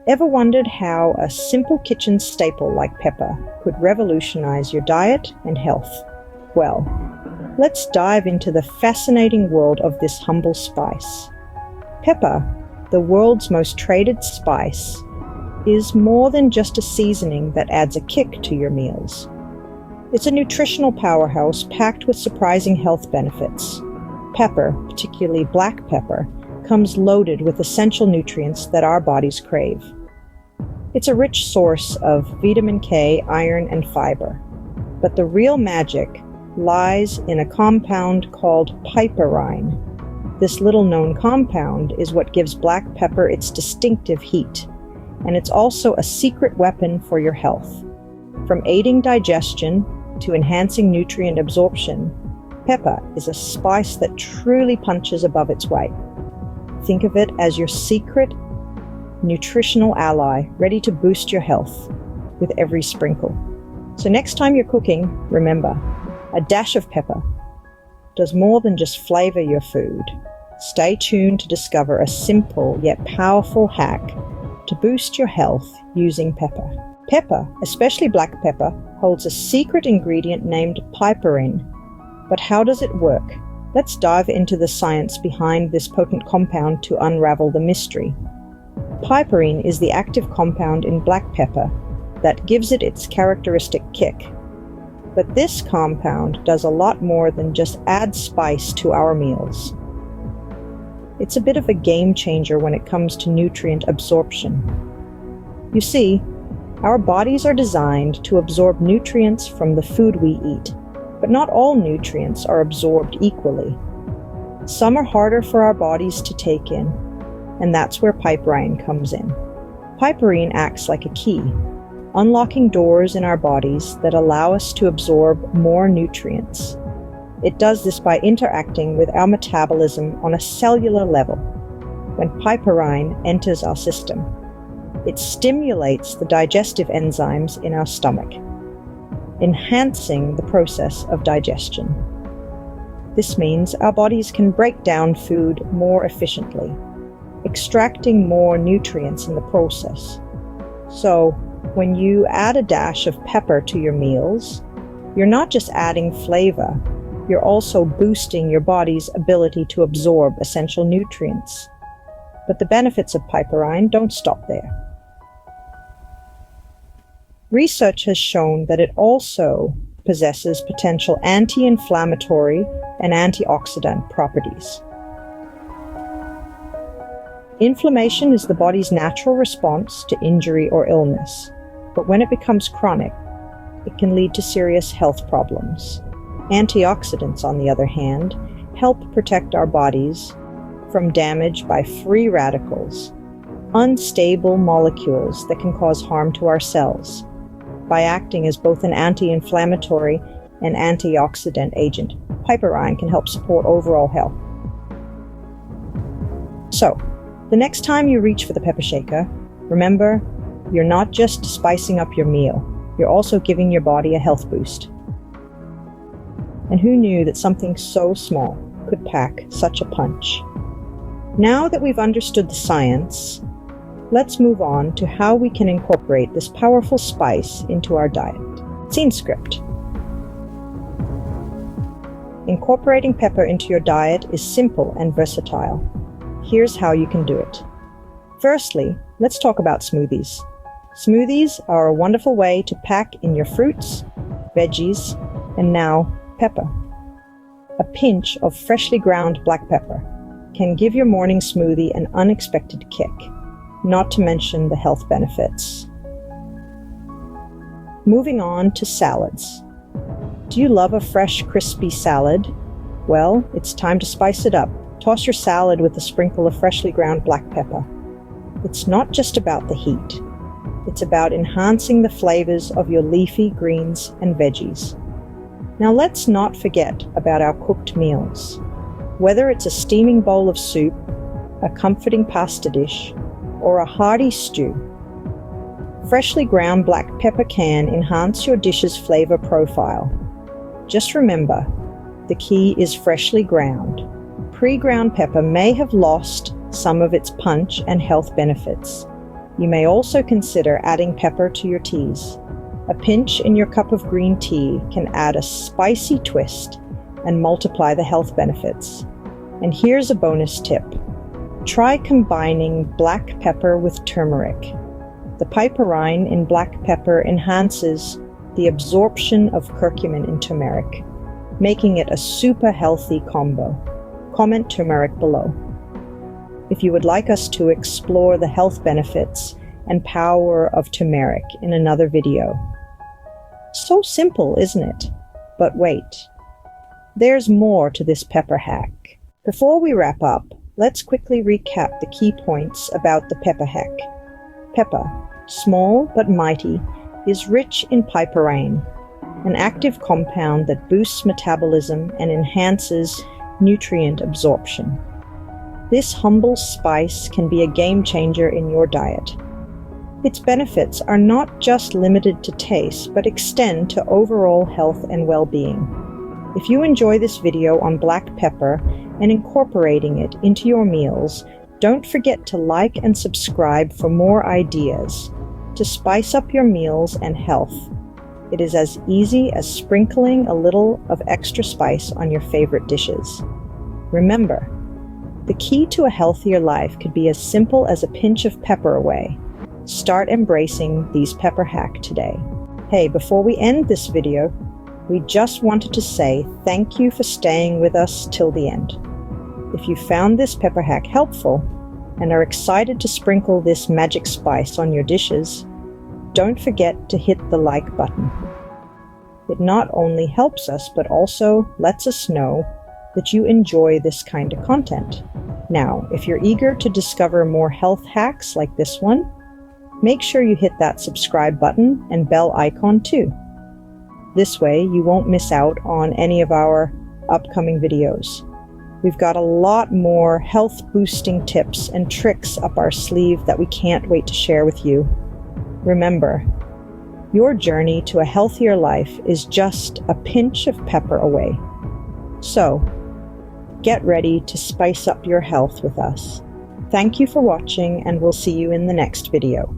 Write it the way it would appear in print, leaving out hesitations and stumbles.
Ever wondered how a simple kitchen staple like pepper could revolutionize your diet and health? Well, let's dive into the fascinating world of this humble spice. Pepper, the world's most traded spice, is more than just a seasoning that adds a kick to your meals. It's a nutritional powerhouse packed with surprising health benefits. Pepper, particularly black pepper, comes loaded with essential nutrients that our bodies crave. It's a rich source of vitamin K, iron, and fiber. But the real magic lies in a compound called piperine. This little-known compound is what gives black pepper its distinctive heat, and it's also a secret weapon for your health. From aiding digestion to enhancing nutrient absorption, pepper is a spice that truly punches above its weight. Think of it as your secret nutritional ally, ready to boost your health with every sprinkle. So next time you're cooking, remember, a dash of pepper does more than just flavor your food. Stay tuned to discover a simple yet powerful hack to boost your health using pepper. Pepper, especially black pepper, holds a secret ingredient named piperine. But how does it work? Let's dive into the science behind this potent compound to unravel the mystery. Piperine is the active compound in black pepper that gives it its characteristic kick. But this compound does a lot more than just add spice to our meals. It's a bit of a game changer when it comes to nutrient absorption. You see, our bodies are designed to absorb nutrients from the food we eat, but not all nutrients are absorbed equally. Some are harder for our bodies to take in, and that's where piperine comes in. Piperine acts like a key, unlocking doors in our bodies that allow us to absorb more nutrients. It does this by interacting with our metabolism on a cellular level. When piperine enters our system, it stimulates the digestive enzymes in our stomach, enhancing the process of digestion. This means our bodies can break down food more efficiently, extracting more nutrients in the process. So, when you add a dash of pepper to your meals, you're not just adding flavor, you're also boosting your body's ability to absorb essential nutrients. But the benefits of piperine don't stop there. Research has shown that it also possesses potential anti-inflammatory and antioxidant properties. Inflammation is the body's natural response to injury or illness, but when it becomes chronic, it can lead to serious health problems. Antioxidants, on the other hand, help protect our bodies from damage by free radicals, unstable molecules that can cause harm to our cells. By acting as both an anti-inflammatory and antioxidant agent, piperine can help support overall health. So, the next time you reach for the pepper shaker, remember, you're not just spicing up your meal, you're also giving your body a health boost. And who knew that something so small could pack such a punch? Now that we've understood the science, let's move on to how we can incorporate this powerful spice into our diet. Scene script. Incorporating pepper into your diet is simple and versatile. Here's how you can do it. Firstly, let's talk about smoothies. Smoothies are a wonderful way to pack in your fruits, veggies, and now pepper. A pinch of freshly ground black pepper can give your morning smoothie an unexpected kick, not to mention the health benefits. Moving on to salads. Do you love a fresh, crispy salad? Well, it's time to spice it up. Toss your salad with a sprinkle of freshly ground black pepper. It's not just about the heat. It's about enhancing the flavors of your leafy greens and veggies. Now let's not forget about our cooked meals. Whether it's a steaming bowl of soup, a comforting pasta dish, or a hearty stew, freshly ground black pepper can enhance your dish's flavor profile. Just remember, the key is freshly ground. Pre-ground pepper may have lost some of its punch and health benefits, You may also consider adding pepper to your teas. A pinch in your cup of green tea can add a spicy twist and multiply the health benefits. And here's a bonus tip. Try combining black pepper with turmeric. The piperine in black pepper enhances the absorption of curcumin in turmeric, making it a super healthy combo. Comment turmeric below. If you would like us to explore the health benefits and power of turmeric in another video. So simple, isn't it? But wait, there's more to this pepper hack. Before we wrap up, let's quickly recap the key points about the pepper hack. Pepper, small but mighty, is rich in piperine, an active compound that boosts metabolism and enhances nutrient absorption. This humble spice can be a game changer in your diet. Its benefits are not just limited to taste, but extend to overall health and well-being. If you enjoy this video on black pepper and incorporating it into your meals, don't forget to like and subscribe for more ideas to spice up your meals and health. It is as easy as sprinkling a little of extra spice on your favorite dishes. Remember, the key to a healthier life could be as simple as a pinch of pepper away. Start embracing these pepper hack today. Hey, before we end this video, we just wanted to say thank you for staying with us till the end. If you found this pepper hack helpful and are excited to sprinkle this magic spice on your dishes, don't forget to hit the like button. It not only helps us, but also lets us know that you enjoy this kind of content. Now, if you're eager to discover more health hacks like this one, make sure you hit that subscribe button and bell icon too. This way you won't miss out on any of our upcoming videos. We've got a lot more health boosting tips and tricks up our sleeve that we can't wait to share with you. Remember, your journey to a healthier life is just a pinch of pepper away. So, get ready to spice up your health with us. Thank you for watching, and we'll see you in the next video.